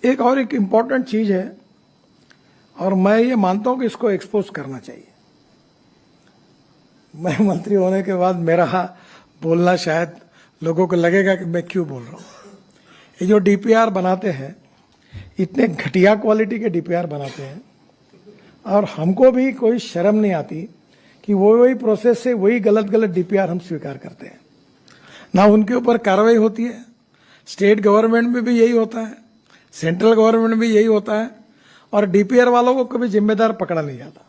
एक इम्पॉर्टेंट चीज है और मैं ये मानता हूं कि इसको एक्सपोज करना चाहिए। मैं मंत्री होने के बाद मेरा बोलना शायद लोगों को लगेगा कि मैं क्यों बोल रहा हूं। ये जो डीपीआर बनाते हैं, इतने घटिया क्वालिटी के डीपीआर बनाते हैं और हमको भी कोई शर्म नहीं आती कि वही प्रोसेस से वही गलत डीपीआर हम स्वीकार करते हैं, ना उनके ऊपर कार्रवाई होती है। स्टेट गवर्नमेंट में भी यही होता है, सेंट्रल गवर्नमेंट में भी यही होता है और डीपीआर वालों को कभी जिम्मेदार पकड़ा नहीं जाता।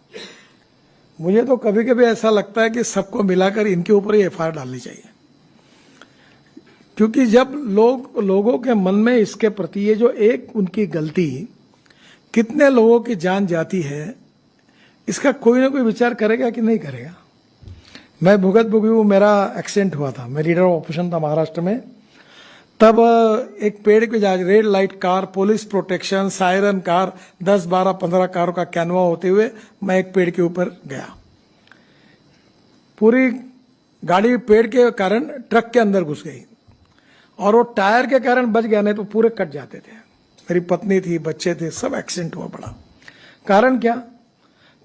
मुझे तो कभी कभी ऐसा लगता है कि सबको मिलाकर इनके ऊपर ही एफआईआर डालनी चाहिए, क्योंकि जब लोगों के मन में इसके प्रति ये जो एक उनकी गलती कितने लोगों की जान जाती है, इसका कोई ना कोई विचार करेगा कि नहीं करेगा। मैं भुगत भुगी मेरा एक्सीडेंट हुआ था, मैं लीडर ऑफ ऑपरेशन था महाराष्ट्र में। तब एक पेड़ पे जा red light car, police protection, siren car, 10, 12, 15 कारों का कैनवा होते हुए मैं एक पेड़ के ऊपर गया। पूरी गाड़ी पेड़ के कारण ट्रक के अंदर घुस गई और वो टायर के कारण बच गया, नहीं तो पूरे कट जाते थे। मेरी पत्नी थी, बच्चे थे, सब एक्सीडेंट हुआ पड़ा। कारण क्या?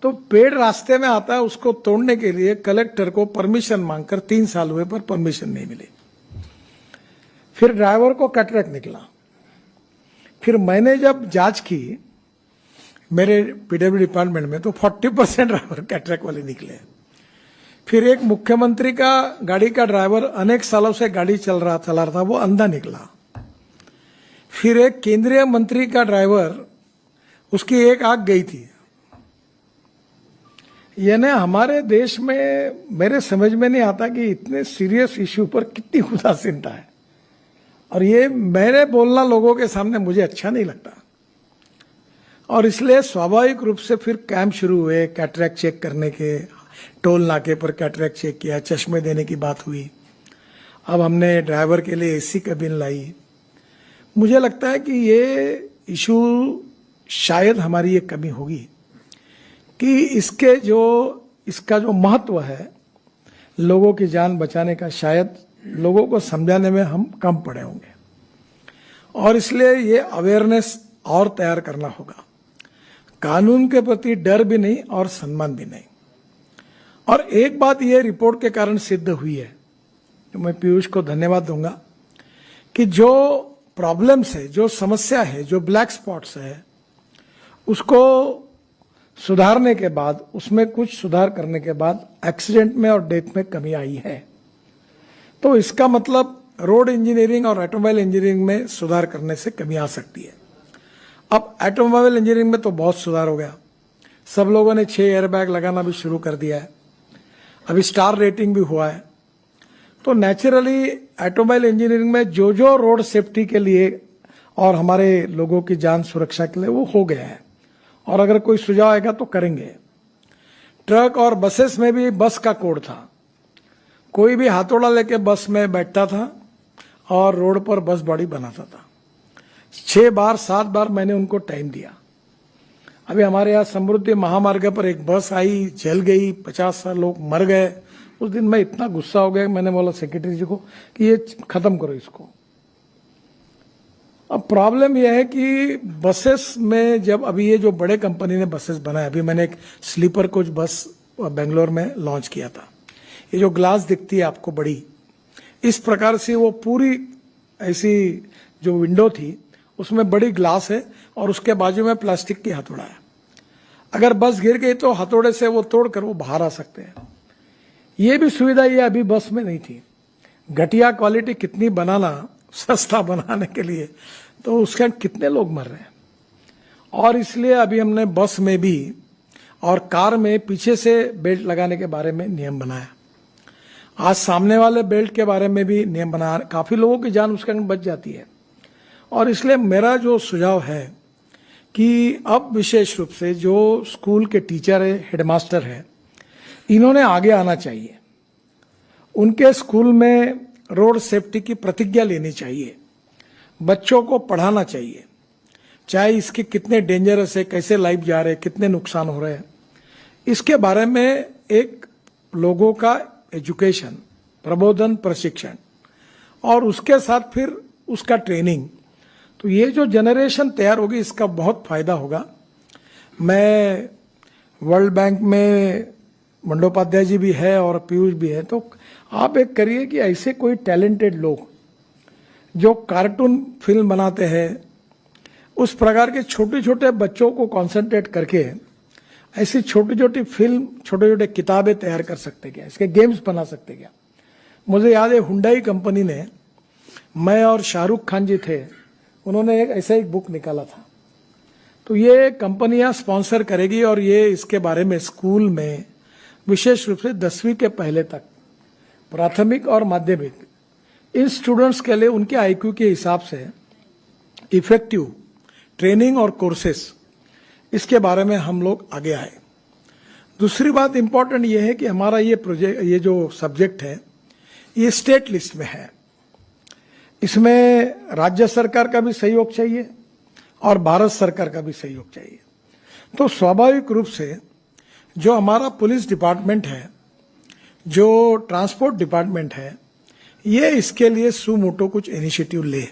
तो पेड़ रास्ते में आता है, उसको तोड़ने के लिए कलेक्टर को परमिशन मांगकर 3 साल हुए पर परमिशन नहीं मिली। फिर ड्राइवर को कैटरेक्ट निकला। फिर मैंने जब जांच की मेरे पीडब्ल्यू डिपार्टमेंट में, तो 40% ड्राइवर कैटरेक्ट वाले निकले। फिर एक मुख्यमंत्री का गाड़ी का ड्राइवर अनेक सालों से गाड़ी चला रहा था, वो अंधा निकला। फिर एक केंद्रीय मंत्री का ड्राइवर, उसकी एक आंख गई थी। यानी हमारे देश में मेरे समझ में नहीं आता कि इतने सीरियस इश्यू पर कितनी उदासीनता है, और ये मेरे बोलना लोगों के सामने मुझे अच्छा नहीं लगता। और इसलिए स्वाभाविक रूप से फिर कैंप शुरू हुए कैटरेक्ट चेक करने के। टोल नाके पर कैटरेक्ट चेक किया, चश्मे देने की बात हुई। अब हमने ड्राइवर के लिए एसी कैबिन लाई। मुझे लगता है कि ये इशू शायद हमारी ये कमी होगी कि इसका जो महत्व है लोगों की जान बचाने का, शायद लोगों को समझाने में हम कम पड़े होंगे। और इसलिए ये अवेयरनेस और तैयार करना होगा। कानून के प्रति डर भी नहीं और सम्मान भी नहीं। और एक बात ये रिपोर्ट के कारण सिद्ध हुई है, तो मैं पीयूष को धन्यवाद दूंगा, कि जो प्रॉब्लम्स है, जो समस्या है, जो ब्लैक स्पॉट्स है, उसको सुधारने के बाद, उसमें कुछ सुधार करने के बाद एक्सीडेंट में और डेथ में कमी आई है। तो इसका मतलब रोड इंजीनियरिंग और ऑटोमोबाइल इंजीनियरिंग में सुधार करने से कमी आ सकती है। अब ऑटोमोबाइल इंजीनियरिंग में तो बहुत सुधार हो गया। सब लोगों ने 6 एयरबैग लगाना भी शुरू कर दिया है। अभी स्टार रेटिंग भी हुआ है। तो नेचुरली ऑटोमोबाइल इंजीनियरिंग में जो रोड सेफ्टी के लिए और हमारे लोगों की जान सुरक्षा के लिए वो हो गया है, और अगर कोई सुझाव आएगा तो करेंगे। ट्रक और बसेस में भी बस का कोड था। कोई भी हाथोड़ा लेके बस में बैठता था और रोड पर बस बॉडी बनाता था। 6 बार 7 बार मैंने उनको टाइम दिया। अभी हमारे यहाँ समृद्धि महामार्ग पर एक बस आई, जल गई, 50 लोग मर गए। उस दिन मैं इतना गुस्सा हो गया, मैंने बोला सेक्रेटरी जी को कि ये खत्म करो इसको। अब प्रॉब्लम यह है कि बसेस में जब अभी ये जो बड़े कंपनी ने बसेस बनाए, अभी मैंने एक स्लीपर कोच बस बेंगलोर में लॉन्च किया था। ये जो ग्लास दिखती है आपको बड़ी, इस प्रकार से वो पूरी ऐसी जो विंडो थी उसमें बड़ी ग्लास है और उसके बाजू में प्लास्टिक की हथौड़ा है। अगर बस गिर गई तो हथौड़े से वो तोड़कर वो बाहर आ सकते हैं। ये भी सुविधा ये अभी बस में नहीं थी। घटिया क्वालिटी कितनी बनाना सस्ता बनाने के लिए, तो उसके कितने लोग मर रहे हैं। और इसलिए अभी हमने बस में भी और कार में पीछे से बेल्ट लगाने के बारे में नियम बनाया। आज सामने वाले बेल्ट के बारे में भी नियम बनाया। काफी लोगों की जान उसके अंदर बच जाती है। और इसलिए मेरा जो सुझाव है कि अब विशेष रूप से जो स्कूल के टीचर है, हेडमास्टर है, इन्होंने आगे आना चाहिए। उनके स्कूल में रोड सेफ्टी की प्रतिज्ञा लेनी चाहिए। बच्चों को पढ़ाना चाहिए, चाहे इसके कितने डेंजरस है, कैसे लाइफ जा रहे हैं, कितने नुकसान हो रहे हैं, इसके बारे में एक लोगों का एजुकेशन, प्रबोधन, प्रशिक्षण, और उसके साथ फिर उसका ट्रेनिंग, तो ये जो जनरेशन तैयार होगी इसका बहुत फायदा होगा। मैं वर्ल्ड बैंक में बंडोपाध्याय जी भी है और पीयूष भी है, तो आप एक करिए कि ऐसे कोई टैलेंटेड लोग जो कार्टून फिल्म बनाते हैं, उस प्रकार के छोटे छोटे बच्चों को कंसंट्रेट करके ऐसी छोटी छोटी फिल्म, छोटे छोटे किताबें तैयार कर सकते क्या, इसके गेम्स बना सकते क्या। मुझे याद है हुंडई कंपनी ने, मैं और शाहरुख खान जी थे, उन्होंने ऐसा एक बुक निकाला था। तो ये कंपनियां स्पॉन्सर करेगी और ये इसके बारे में स्कूल में विशेष रूप से 10वीं के पहले तक, प्राथमिक और माध्यमिक, इन स्टूडेंट्स के लिए उनके आईक्यू के हिसाब से इफेक्टिव ट्रेनिंग और कोर्सेस, इसके बारे में हम लोग आगे आए। दूसरी बात इंपॉर्टेंट ये है कि हमारा ये प्रोजेक्ट, ये जो सब्जेक्ट है, ये स्टेट लिस्ट में है। इसमें राज्य सरकार का भी सहयोग चाहिए और भारत सरकार का भी सहयोग चाहिए। तो स्वाभाविक रूप से जो हमारा पुलिस डिपार्टमेंट है, जो ट्रांसपोर्ट डिपार्टमेंट है, ये इसके लिए सुमोटो कुछ इनिशिएटिव ले।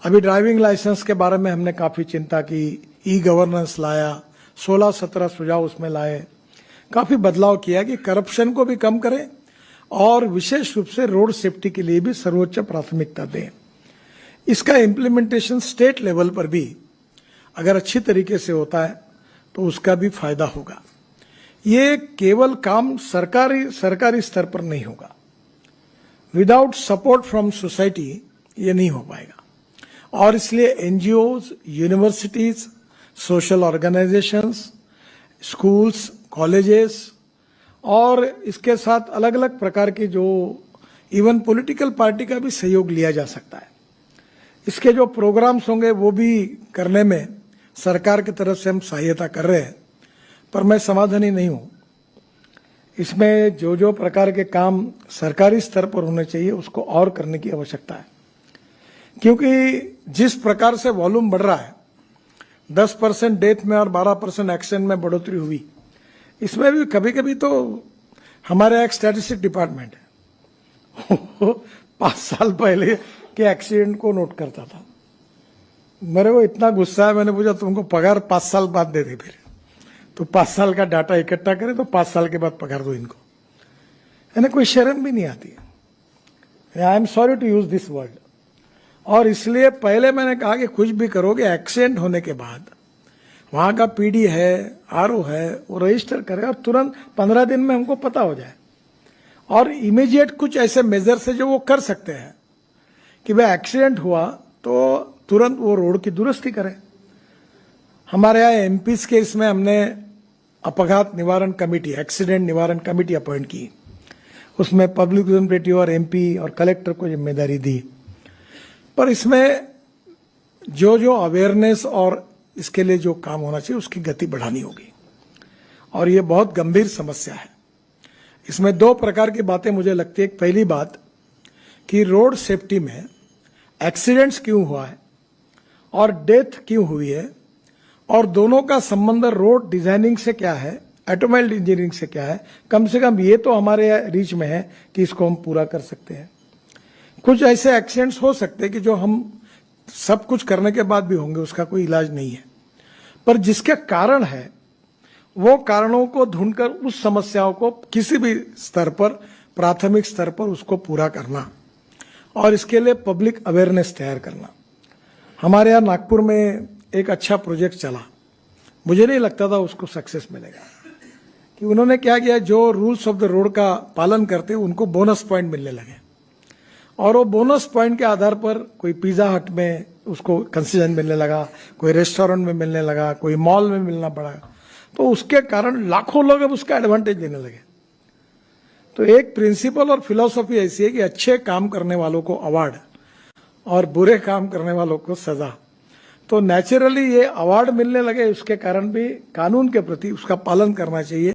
अभी ड्राइविंग लाइसेंस के बारे में हमने काफी चिंता की, ई गवर्नेंस लाया, 16-17 सुझाव उसमें लाए, काफी बदलाव किया कि करप्शन को भी कम करें और विशेष रूप से रोड सेफ्टी के लिए भी सर्वोच्च प्राथमिकता दें। इसका इम्प्लीमेंटेशन स्टेट लेवल पर भी अगर अच्छी तरीके से होता है तो उसका भी फायदा होगा। ये केवल काम सरकारी स्तर पर नहीं होगा, विदाउट सपोर्ट फ्रॉम सोसाइटी ये नहीं हो पाएगा। और इसलिए NGOs, universities, social organisations, schools, colleges और इसके साथ अलग अलग प्रकार के जो इवन पॉलिटिकल पार्टी का भी सहयोग लिया जा सकता है। इसके जो प्रोग्राम्स होंगे वो भी करने में सरकार की तरफ से हम सहायता कर रहे हैं, पर मैं समाधानी नहीं हूं। इसमें जो जो प्रकार के काम सरकारी स्तर पर होने चाहिए उसको और करने की आवश्यकता है, क्योंकि जिस प्रकार से वॉल्यूम बढ़ रहा है, 10% डेथ में और 12% एक्सीडेंट में बढ़ोतरी हुई, इसमें भी कभी कभी तो हमारे एक स्टैटिस्टिक डिपार्टमेंट है 5 साल पहले के एक्सीडेंट को नोट करता था। मेरे को इतना गुस्सा है, मैंने पूछा तुमको पगार 5 साल बाद दे दे, फिर तो 5 साल का डाटा इकट्ठा करे तो 5 साल के बाद पगार दो इनको। इन्हें कोई शर्म भी नहीं आती है। I am sorry to use this word. और इसलिए पहले मैंने कहा कि कुछ भी करोगे, एक्सीडेंट होने के बाद वहां का पीडी है, आरओ है, वो रजिस्टर करे और तुरंत 15 दिन में हमको पता हो जाए, और इमीडिएट कुछ ऐसे मेजर्स है जो वो कर सकते हैं कि भाई एक्सीडेंट हुआ तो तुरंत वो रोड की दुरुस्ती करें। हमारे यहाँ एमपीज के इसमें हमने अपघात निवारण कमेटी, एक्सीडेंट निवारण कमेटी अपॉइंट की, उसमें पब्लिक रिप्रेजेंटेटिव और एमपी और कलेक्टर को जिम्मेदारी दी। पर इसमें जो जो अवेयरनेस और इसके लिए जो काम होना चाहिए उसकी गति बढ़ानी होगी, और ये बहुत गंभीर समस्या है। इसमें 2 प्रकार की बातें मुझे लगती है। पहली बात कि रोड सेफ्टी में एक्सीडेंट्स क्यों हुआ है और डेथ क्यों हुई है, और दोनों का संबंध रोड डिजाइनिंग से क्या है, ऑटोमोबाइल इंजीनियरिंग से क्या है। कम से कम ये तो हमारे रीच में है कि इसको हम पूरा कर सकते हैं। कुछ ऐसे एक्सीडेंट्स हो सकते हैं कि जो हम सब कुछ करने के बाद भी होंगे, उसका कोई इलाज नहीं है, पर जिसके कारण है वो कारणों को ढूंढकर उस समस्याओं को किसी भी स्तर पर, प्राथमिक स्तर पर उसको पूरा करना, और इसके लिए पब्लिक अवेयरनेस तैयार करना। हमारे यहाँ नागपुर में एक अच्छा प्रोजेक्ट चला, मुझे नहीं लगता था उसको सक्सेस मिलेगा, कि उन्होंने क्या किया, जो रूल्स ऑफ द रोड का पालन करते हैं उनको बोनस पॉइंट मिलने लगे, और वो बोनस पॉइंट के आधार पर कोई पिज्जा हट में उसको कंसेशन मिलने लगा, कोई रेस्टोरेंट में मिलने लगा, कोई मॉल में मिलना पड़ा। तो उसके कारण लाखों लोग अब उसका एडवांटेज लेने लगे। तो एक प्रिंसिपल और फिलॉसफी ऐसी है कि अच्छे काम करने वालों को अवार्ड और बुरे काम करने वालों को सजा। तो नेचुरली ये अवार्ड मिलने लगे, उसके कारण भी कानून के प्रति उसका पालन करना चाहिए।